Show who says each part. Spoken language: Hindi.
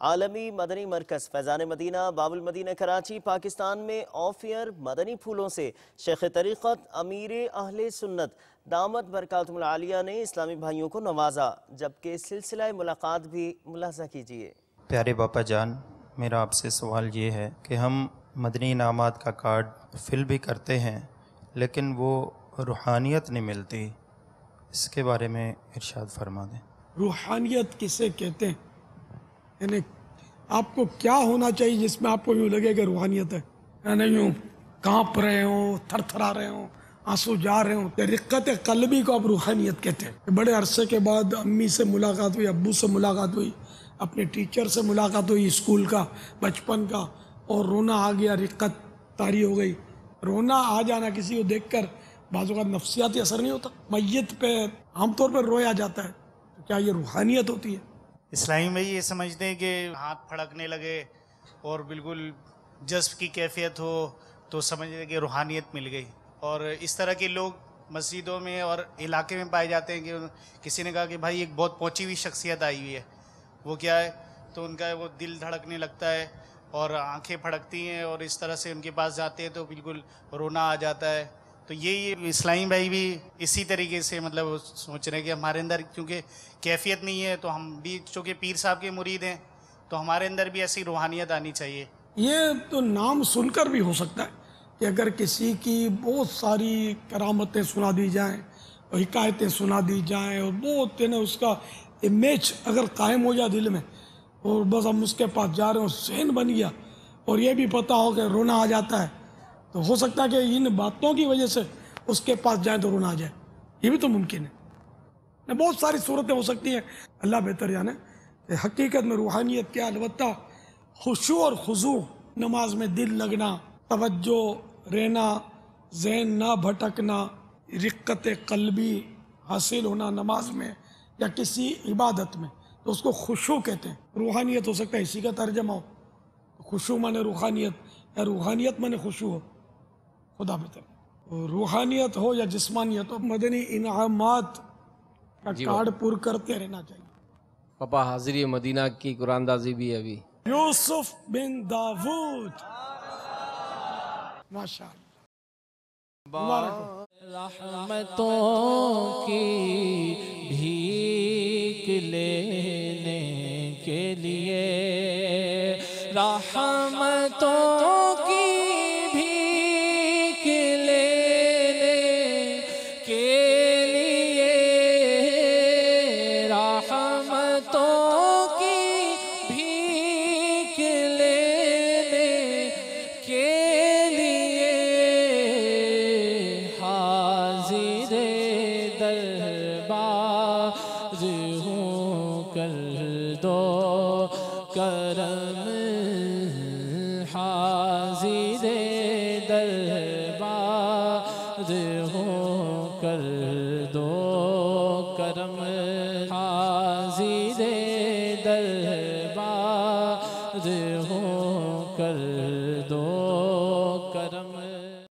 Speaker 1: आलमी मदनी मरकज़ फैज़ान मदीना बाबुल मदीना कराची पाकिस्तान में ऑफ ईयर मदनी फूलों से शेख तरीक़त अमीर अहले सुन्नत दामत बरकातुहुल आलिया ने इस्लामी भाइयों को नवाजा, जबकि सिलसिला मुलाकात भी मुलाज़ा कीजिए।
Speaker 2: प्यारे बापा जान, मेरा आपसे सवाल ये है कि हम मदनी इनामात का कार्ड फिल भी करते हैं लेकिन वो रूहानियत नहीं मिलती, इसके बारे में इरशाद फरमा दें।
Speaker 3: रूहानियत किसे कहते हैं? यानी आपको क्या होना चाहिए जिसमें आपको यूँ लगे कि रूहानियत है, यानी यूँ काँप रहे हो, थरथरा रहे हो, आंसू जा रहे हो। रिक्कत कल्बी को आप रूहानियत कहते हैं। बड़े अरसे के बाद अम्मी से मुलाकात हुई, अब्बू से मुलाकात हुई, अपने टीचर से मुलाकात हुई स्कूल का, बचपन का, और रोना आ गया, रिक्कत तारी हो गई। रोना आ जाना किसी को देखकर बाज़ों का नफ्सियाती असर नहीं होता? मैयत पे आमतौर पर रोया जाता है, तो क्या ये रूहानियत होती है?
Speaker 4: इस्लामी में ये समझते हैं कि हाथ फड़कने लगे और बिल्कुल जज्ब की कैफियत हो तो समझते कि रूहानियत मिल गई। और इस तरह के लोग मस्जिदों में और इलाके में पाए जाते हैं कि किसी ने कहा कि भाई एक बहुत पहुंची हुई शख्सियत आई हुई है, वो क्या है, तो उनका वो दिल धड़कने लगता है और आंखें फड़कती हैं और इस तरह से उनके पास जाते हैं तो बिल्कुल रोना आ जाता है। तो यही इस्लामी भाई भी इसी तरीके से मतलब सोच रहे हैं कि हमारे अंदर क्योंकि कैफियत नहीं है तो हम भी चूँकि पीर साहब के मुरीद हैं तो हमारे अंदर भी ऐसी रूहानियत आनी चाहिए। ये
Speaker 3: तो नाम सुनकर भी हो सकता है कि अगर किसी की बहुत सारी करामतें सुना दी जाएं और हिकायतें सुना दी जाएं और बहुत उसका इमेज अगर कायम हो जाए दिल में और बस हम उसके पास जा रहे हो, सहन बन गया और ये भी पता हो कि रोना आ जाता है, तो हो सकता है कि इन बातों की वजह से उसके पास जाए तो रोना आ जाए। ये भी तो मुमकिन है। बहुत सारी सूरतें हो सकती हैं, अल्लाह बेहतर जाने कि हकीकत में रूहानियत क्या। अलबत्ता खुशू और खुजू, नमाज में दिल लगना, तवज्जो रहना, ज़हन ना भटकना, रिक्कत कल्बी हासिल होना नमाज में या किसी इबादत में, तो उसको खुशू कहते हैं। रूहानियत हो सकता है इसी का तर्जमा हो, खुशू माने रूहानियत या रूहानियत माने खुशू हो, खुदा बेहतर। रूहानियत हो या जिस्मानियत हो, मदनी इनामात का कार्ड पूरा करते रहना चाहिए।
Speaker 5: पापा हाजिरी मदीना की कुरानदाजी भी है अभी।
Speaker 3: यूसुफ बिन दाऊद, माशाअल्लाह।
Speaker 6: रहमतों की भीख लेने के लिए, रहमतों की भीख लेने के लिए, रहमतों की भीख लेने के लिए हाजिर दरबार हूँ, कर दो करम। हाजिर दरबार हूँ, कर दो करम। हाजिर